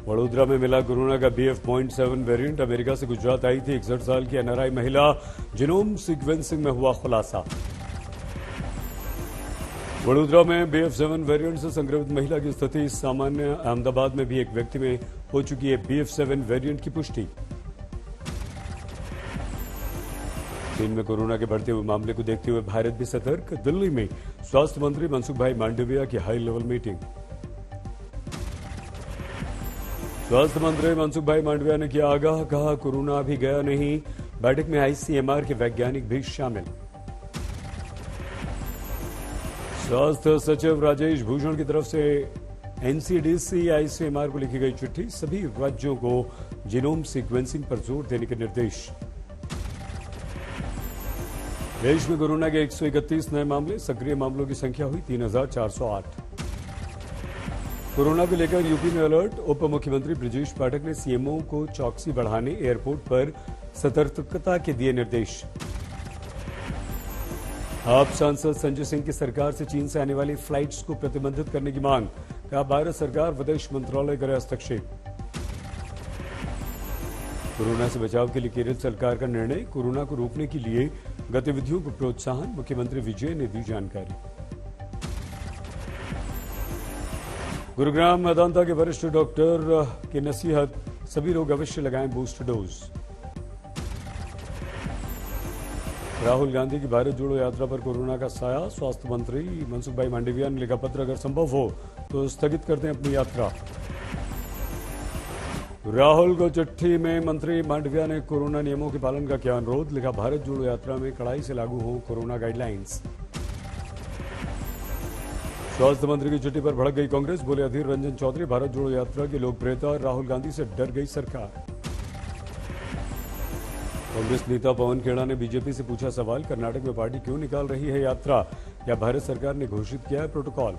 वडोदरा में मिला कोरोना का BF.7 वेरिएंट। अमेरिका से गुजरात आई थी 61 साल की NRI महिला। जीनोम सीक्वेंसिंग में हुआ खुलासा। वडोदरा में BF.7 वेरिएंट से संक्रमित महिला की स्थिति सामान्य। अहमदाबाद में भी एक व्यक्ति में हो चुकी है BF.7 वेरिएंट की पुष्टि। चीन में कोरोना के बढ़ते हुए मामले को देखते हुए भारत भी सतर्क। दिल्ली में स्वास्थ्य मंत्री मनसुख भाई मांडविया की हाई लेवल मीटिंग। स्वास्थ्य मंत्री मनसुख भाई मांडविया ने किया आगाह, कहा कोरोना अभी गया नहीं। बैठक में ICMR के वैज्ञानिक भी शामिल। स्वास्थ्य सचिव राजेश भूषण की तरफ से NCDC ICMR को लिखी गई चिट्ठी। सभी राज्यों को जीनोम सीक्वेंसिंग पर जोर देने के निर्देश। देश में कोरोना के 131 नए मामले। सक्रिय मामलों की संख्या हुई 3408। कोरोना को लेकर यूपी में अलर्ट। उप मुख्यमंत्री ब्रजेश पाठक ने CMO को चौकसी बढ़ाने, एयरपोर्ट पर सतर्कता के दिए निर्देश। आप सांसद संजय सिंह की सरकार से चीन से आने वाली फ्लाइट्स को प्रतिबंधित करने की मांग। कहा भारत सरकार विदेश मंत्रालय करे हस्तक्षेप। कोरोना से बचाव के लिए केरल सरकार का निर्णय। कोरोना को रोकने के लिए गतिविधियों को प्रोत्साहन। मुख्यमंत्री विजय ने दी जानकारी। गुरुग्राम मेदांता के वरिष्ठ डॉक्टर की नसीहत, सभी लोग अवश्य लगाएं बूस्टर डोज। राहुल गांधी की भारत जोड़ो यात्रा पर कोरोना का साया। स्वास्थ्य मंत्री मनसुख भाई मांडविया ने लिखा पत्र, अगर संभव हो तो स्थगित कर दें अपनी यात्रा। राहुल को चिट्ठी में मंत्री मांडविया ने कोरोना नियमों के पालन का किया अनुरोध। लिखा भारत जोड़ो यात्रा में कड़ाई से लागू हो कोरोना गाइडलाइंस। स्वास्थ्य मंत्री की चिट्ठी पर भड़क गई कांग्रेस। बोले अधीर रंजन चौधरी, भारत जोड़ो यात्रा की लोकप्रियता राहुल गांधी से डर गई सरकार। कांग्रेस नेता पवन खेड़ा ने बीजेपी से पूछा सवाल, कर्नाटक में पार्टी क्यों निकाल रही है यात्रा? क्या भारत सरकार ने घोषित किया है प्रोटोकॉल?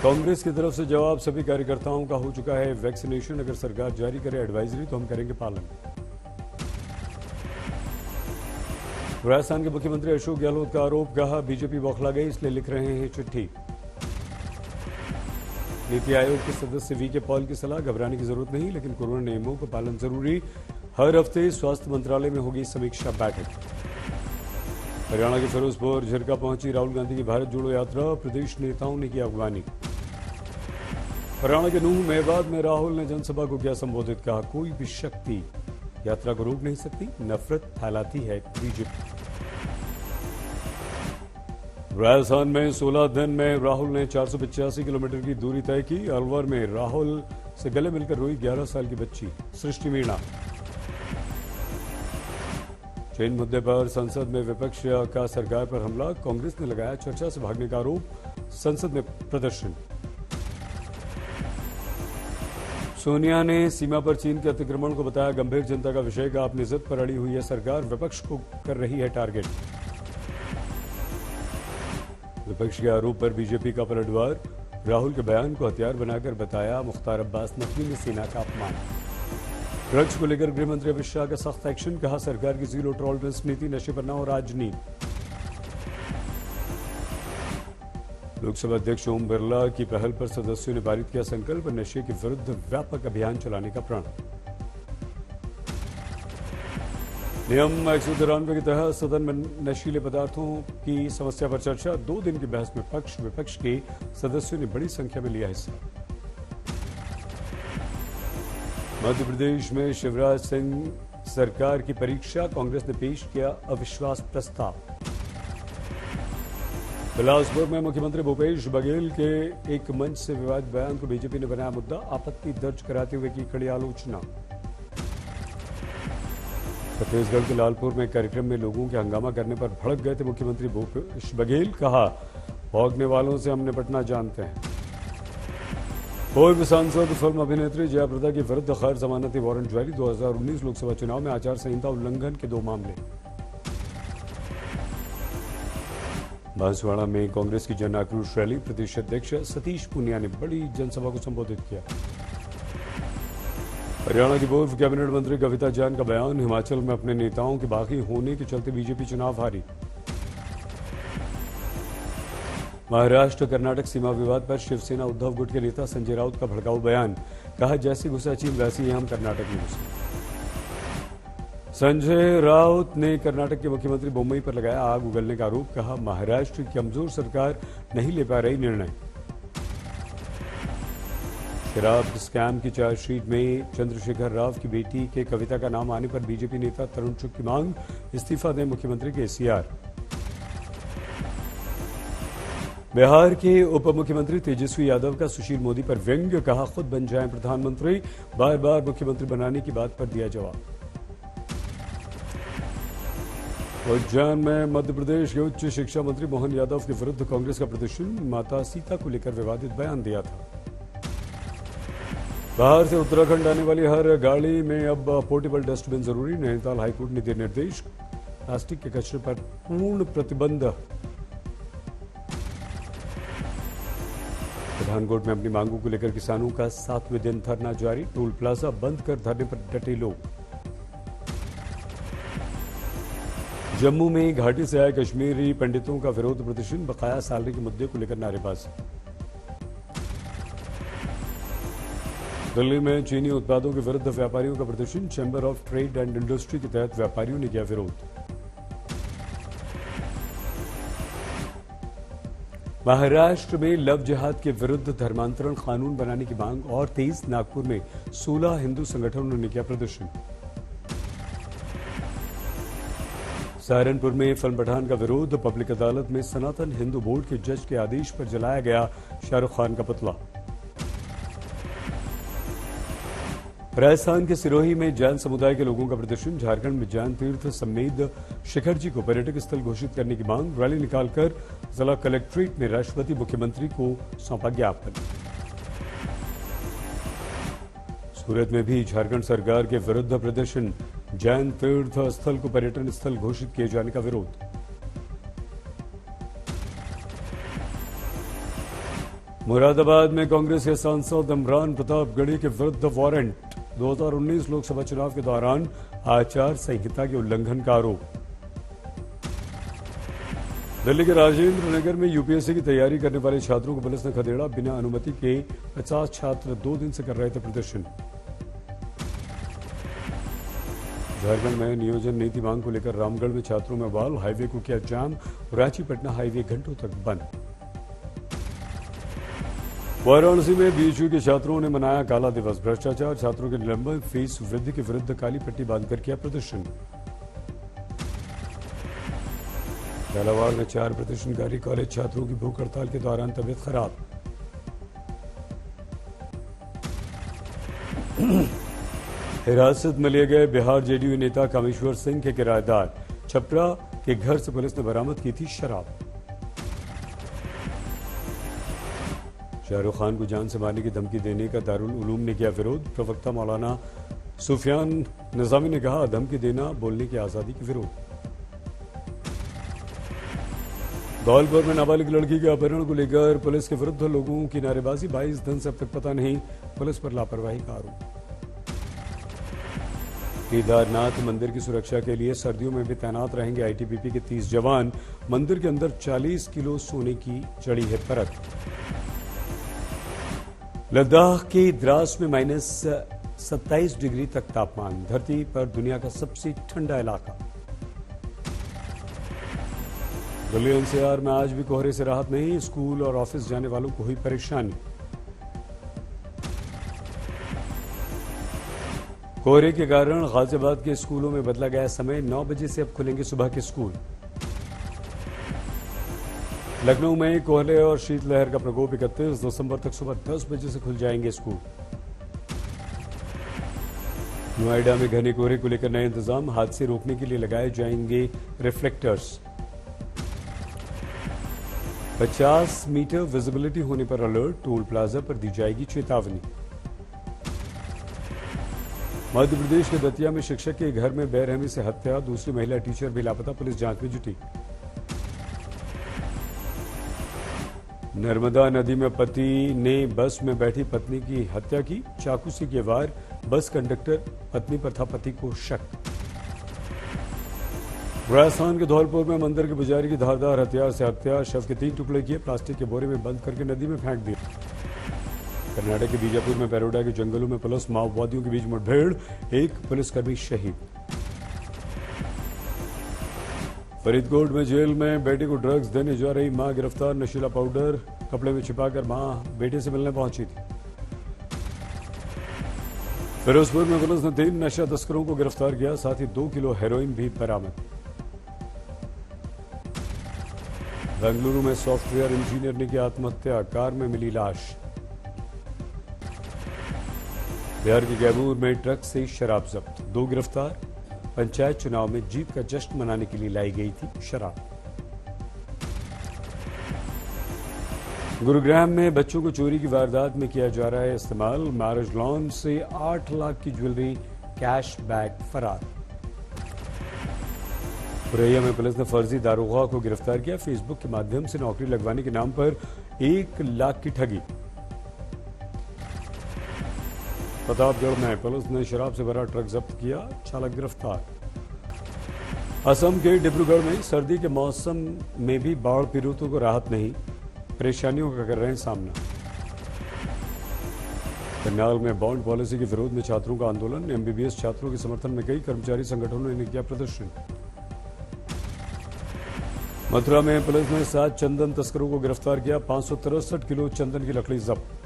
कांग्रेस की तरफ से जवाब, सभी कार्यकर्ताओं का हो चुका है वैक्सीनेशन। अगर सरकार जारी करे एडवाइजरी तो हम करेंगे पालन। राजस्थान के मुख्यमंत्री अशोक गहलोत का आरोप, कहा बीजेपी बौखला गई इसलिए लिख रहे हैं चिट्ठी। नीति आयोग के सदस्य VK पॉल की सलाह, घबराने की जरूरत नहीं लेकिन कोरोना नियमों का पालन जरूरी। हर हफ्ते स्वास्थ्य मंत्रालय में होगी समीक्षा बैठक। हरियाणा के फिरोजपुर झिरका पहुंची राहुल गांधी की भारत जोड़ो यात्रा। प्रदेश नेताओं ने की अगवानी। हरियाणा के नूंह मेवात में राहुल ने जनसभा को किया संबोधित। कहा कोई भी शक्ति यात्रा को रोक नहीं सकती, नफरत फैलाती है बीजेपी। राजस्थान में 16 दिन में राहुल ने 485 किलोमीटर की दूरी तय की। अलवर में राहुल से गले मिलकर रोई 11 साल की बच्ची सृष्टि मीणा। चीन मुद्दे पर संसद में विपक्ष का सरकार पर हमला। कांग्रेस ने लगाया चर्चा से भागने का आरोप। संसद में प्रदर्शन। सोनिया ने सीमा पर चीन के अतिक्रमण को बताया गंभीर चिंता का विषय। का अपनी जिद पर अड़ी हुई है सरकार, विपक्ष को कर रही है टारगेट। विपक्ष के आरोप पर बीजेपी का पलटवार। राहुल के बयान को हथियार बनाकर बताया मुख्तार अब्बास नकवी ने सेना का अपमान। ड्रग्स को लेकर गृह मंत्री अमित शाह का सख्त एक्शन। कहा सरकार की जीरो टॉलरेंस नीति, नशे पर न हो राजनीति। लोकसभा अध्यक्ष ओम बिरला की पहल पर सदस्यों ने पारित किया संकल्प, नशे के विरुद्ध व्यापक अभियान चलाने का प्रण। नियम 193 के तहत सदन में नशीले पदार्थों की समस्या पर चर्चा। 2 दिन की बहस में पक्ष विपक्ष के सदस्यों ने बड़ी संख्या में लिया हिस्सा। मध्य प्रदेश में शिवराज सिंह सरकार की परीक्षा, कांग्रेस ने पेश किया अविश्वास प्रस्ताव। बिलासपुर में मुख्यमंत्री भूपेश बघेल के एक मंच से विवादित बयान को बीजेपी ने बनाया मुद्दा। आपत्ति दर्ज कराते हुए की कड़ी आलोचना। छत्तीसगढ़ के लालपुर में कार्यक्रम में लोगों के हंगामा करने पर भड़क गए थे मुख्यमंत्री भूपेश बघेल। कहा भौंकने वालों से हम निपटना जानते हैं। पूर्व सांसद फिल्म अभिनेत्री जयाप्रदा के विरुद्ध गैर जमानती वारंट जारी। 2019 लोकसभा चुनाव में आचार संहिता उल्लंघन के 2 मामले। बांसवाड़ा में कांग्रेस की जन आक्रोश रैली। प्रदेश अध्यक्ष सतीश पूनिया ने बड़ी जनसभा को संबोधित किया। हरियाणा की पूर्व कैबिनेट मंत्री कविता जैन का बयान, हिमाचल में अपने नेताओं के बागी होने के चलते बीजेपी चुनाव हारी। महाराष्ट्र कर्नाटक सीमा विवाद पर शिवसेना उद्धव गुट के नेता संजय राउत का भड़काऊ बयान, कहा जैसी घुसा चीन वैसे ही हम कर्नाटक में घुसे। संजय राउत ने कर्नाटक के मुख्यमंत्री बोम्मई पर लगाया आग उगलने का आरोप, कहा महाराष्ट्र की कमजोर सरकार नहीं ले पा रही निर्णय। शराब स्कैम की चार्जशीट में चंद्रशेखर राव की बेटी के कविता का नाम आने पर बीजेपी नेता तरुण चुग की मांग, इस्तीफा दें मुख्यमंत्री केसीआर। बिहार के उप मुख्यमंत्री तेजस्वी यादव का सुशील मोदी पर व्यंग्य, कहा खुद बन जाएं प्रधानमंत्री, बार बार मुख्यमंत्री बनाने की बात पर दिया जवाब। उज्जैन में मध्य प्रदेश के उच्च शिक्षा मंत्री मोहन यादव के विरुद्ध कांग्रेस का प्रदर्शन, माता सीता को लेकर विवादित बयान दिया था। बाहर से उत्तराखंड आने वाली हर गाड़ी में अब पोर्टेबल डस्टबिन जरूरी, नैनीताल हाईकोर्ट ने दिए निर्देश, प्लास्टिक के कचरे पर पूर्ण प्रतिबंध। पठानकोट में अपनी मांगों को लेकर किसानों का 7वें दिन धरना जारी, टोल प्लाजा बंद कर धरने पर डटे लोग। जम्मू में घाटी से आए कश्मीरी पंडितों का विरोध प्रदर्शन, बकाया सैलरी के मुद्दे को लेकर नारेबाजी। दिल्ली में चीनी उत्पादों के विरुद्ध व्यापारियों का प्रदर्शन, chamber of trade and industry के तहत व्यापारियों ने किया विरोध। महाराष्ट्र में लव जिहाद के विरुद्ध धर्मांतरण कानून बनाने की मांग और तेज, नागपुर में 16 हिंदू संगठनों ने किया प्रदर्शन। सहारनपुर में फिल्म पठान का विरोध, पब्लिक अदालत में सनातन हिंदू बोर्ड के जज के आदेश पर जलाया गया शाहरुख खान का पुतला। राजस्थान के सिरोही में जैन समुदाय के लोगों का प्रदर्शन, झारखंड में जैन तीर्थ समेत शिखर जी को पर्यटक स्थल घोषित करने की मांग, रैली निकालकर जिला कलेक्ट्रेट में राष्ट्रपति मुख्यमंत्री को सौंपा ज्ञापन। सूरत में भी झारखंड सरकार के विरुद्ध प्रदर्शन, जैन तीर्थ स्थल को पर्यटन स्थल घोषित किए जाने का विरोध। मुरादाबाद में कांग्रेस के सांसद इमरान प्रताप गढ़ी के विरुद्ध वारंट, 2019 लोकसभा चुनाव के दौरान आचार संहिता के उल्लंघन का आरोप। दिल्ली के राजेंद्र नगर में यूपीएससी की तैयारी करने वाले छात्रों को पुलिस ने खदेड़ा, बिना अनुमति के 50 छात्र 2 दिन से कर रहे थे प्रदर्शन। झारखंड में नियोजन नीति मांग को लेकर रामगढ़ में छात्रों में बवाल, हाईवे को किया जाम, रांची पटना हाईवे घंटों तक बंद। वाराणसी में बीएचयू के छात्रों ने मनाया काला दिवस, भ्रष्टाचार, छात्रों के निलंबन, फीस वृद्धि के विरुद्ध काली पट्टी बांधकर किया प्रदर्शन। झालावाड़ में 4 प्रदर्शनकारी कॉलेज छात्रों की भूख हड़ताल के दौरान तबीयत खराब। हिरासत में लिए गए बिहार जेडीयू नेता कामेश्वर सिंह के किराएदार, छपरा के घर से पुलिस ने बरामद की थी शराब। शाहरुख खान को जान से मारने की धमकी देने का दारुल उलूम ने किया विरोध, प्रवक्ता मौलाना सुफियान निजामी ने कहा धमकी देना बोलने की आजादी के विरोध। धौलपुर में नाबालिग लड़की के अपहरण को लेकर पुलिस के विरुद्ध लोगों की नारेबाजी, 22 दिन से अब तक पता नहीं, पुलिस पर लापरवाही का आरोप। केदारनाथ मंदिर की सुरक्षा के लिए सर्दियों में भी तैनात रहेंगे आईटीबीपी के 30 जवान, मंदिर के अंदर 40 किलो सोने की चढ़ी है परत। लद्दाख के द्रास में -27 डिग्री तक तापमान, धरती पर दुनिया का सबसे ठंडा इलाका। दिल्ली एनसीआर में आज भी कोहरे से राहत नहीं, स्कूल और ऑफिस जाने वालों को हुई परेशानी। कोहरे के कारण गाजियाबाद के स्कूलों में बदला गया समय, 9 बजे से अब खुलेंगे सुबह के स्कूल। लखनऊ में कोहरे और शीतलहर का प्रकोप, 31 दिसंबर तक सुबह 10 बजे से खुल जाएंगे स्कूल। नोएडा में घने कोहरे को लेकर नए इंतजाम, हादसे रोकने के लिए लगाए जाएंगे रिफ्लेक्टर्स। 50 मीटर विजिबिलिटी होने पर अलर्ट, टोल प्लाजा पर दी जाएगी चेतावनी। मध्य प्रदेश के दतिया में शिक्षक के घर में बेरहमी से हत्या, दूसरी महिला टीचर भी लापता, पुलिस जांच में जुटी। नर्मदा नदी में पति ने बस में बैठी पत्नी की हत्या की, चाकू से किया वार, बस कंडक्टर पत्नी पर था पति को शक। राजस्थान के धौलपुर में मंदिर के पुजारी की धारदार हथियार से हत्या, शव के 3 टुकड़े किए, प्लास्टिक के बोरे में बंद करके नदी में फेंक दिया। कर्नाटक के बीजापुर में पेरोडा के जंगलों में पुलिस माओवादियों के बीच मुठभेड़, एक पुलिसकर्मी शहीद। फरीदकोट में जेल में बेटे को ड्रग्स देने जा रही मां गिरफ्तार, नशीला पाउडर कपड़े में छिपाकर मां बेटे से मिलने पहुंची थी। फिरोजपुर में पुलिस ने 3 नशा तस्करों को गिरफ्तार किया, साथ ही 2 किलो हेरोइन भी बरामद। बेंगलुरु में सॉफ्टवेयर इंजीनियर ने की आत्महत्या, कार में मिली लाश। बिहार के कैमूर में ट्रक से शराब जब्त, 2 गिरफ्तार, पंचायत चुनाव में जीत का जश्न मनाने के लिए लाई गई थी शराब। गुरुग्राम में बच्चों को चोरी की वारदात में किया जा रहा है इस्तेमाल, मैरिज लॉन से 8 लाख की ज्वेलरी, कैश बैग फरार। पुरैया में पुलिस ने फर्जी दारोगा को गिरफ्तार किया, फेसबुक के माध्यम से नौकरी लगवाने के नाम पर 1 लाख की ठगी। प्रतापगढ़ में पुलिस ने शराब से भरा ट्रक जब्त किया, चालक गिरफ्तार। असम के डिब्रूगढ़ में सर्दी के मौसम में भी बाढ़ पीड़ितों को राहत नहीं, परेशानियों का कर रहे हैं सामना। करनाल में बॉन्ड पॉलिसी के विरोध में छात्रों का आंदोलन, एमबीबीएस छात्रों के समर्थन में कई कर्मचारी संगठनों ने किया प्रदर्शन। मथुरा में पुलिस ने 7 चंदन तस्करों को गिरफ्तार किया, 563 किलो चंदन की लकड़ी जब्त।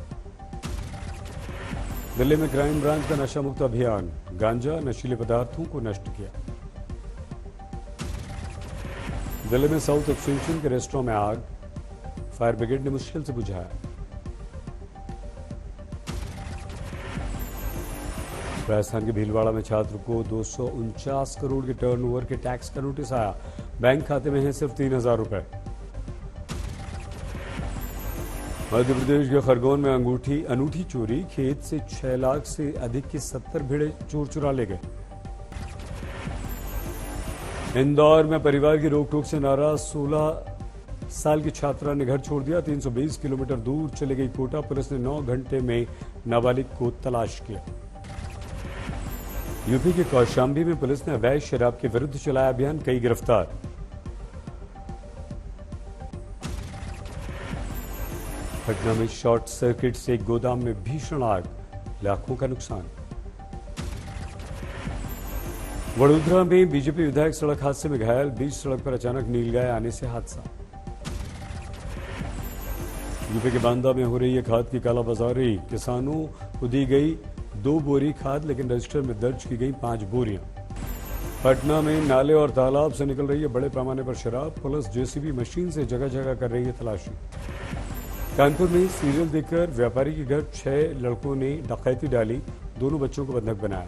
दिल्ली में क्राइम ब्रांच का नशा मुक्त अभियान, गांजा नशीले पदार्थों को नष्ट किया। दिल्ली में साउथ एक्सटेंशन के रेस्टोरेंट में आग, फायर ब्रिगेड ने मुश्किल से बुझाया। राजस्थान के भीलवाड़ा में छात्र को 249 करोड़ के टर्नओवर के टैक्स का नोटिस आया, बैंक खाते में है सिर्फ 3000 रुपए। मध्य प्रदेश के खरगोन में अनूठी चोरी, खेत से 6 लाख से अधिक की 70 भेड़ें चोर चुरा ले गए। इंदौर में परिवार की रोक-टोक से नाराज 16 साल की छात्रा ने घर छोड़ दिया, 320 किलोमीटर दूर चली गई कोटा, पुलिस ने 9 घंटे में नाबालिग को तलाश किया। यूपी के कौशाम्बी में पुलिस ने अवैध शराब के विरुद्ध चलाया अभियान, कई गिरफ्तार। पटना में शॉर्ट सर्किट से गोदाम में भीषण आग, लाखों का नुकसान। वडोदरा में बीजेपी विधायक सड़क हादसे में घायल, बीच सड़क पर अचानक नीलगाय आने से हादसा। यूपी के बांदा में हो रही है खाद की कालाबाजारी, किसानों को दी गई 2 बोरी खाद, लेकिन रजिस्टर में दर्ज की गई 5 बोरियां। पटना में नाले और तालाब से निकल रही है बड़े पैमाने पर शराब, पुलिस जेसीबी मशीन से जगह जगह कर रही है तलाशी। कानपुर में सीरियल देखकर व्यापारी के घर 6 लड़कों ने डकैती डाली, दोनों बच्चों को बंधक बनाया।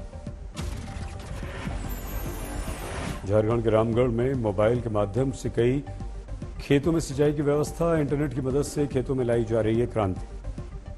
झारखंड के रामगढ़ में मोबाइल के माध्यम से कई खेतों में सिंचाई की व्यवस्था, इंटरनेट की मदद से खेतों में लाई जा रही है क्रांति।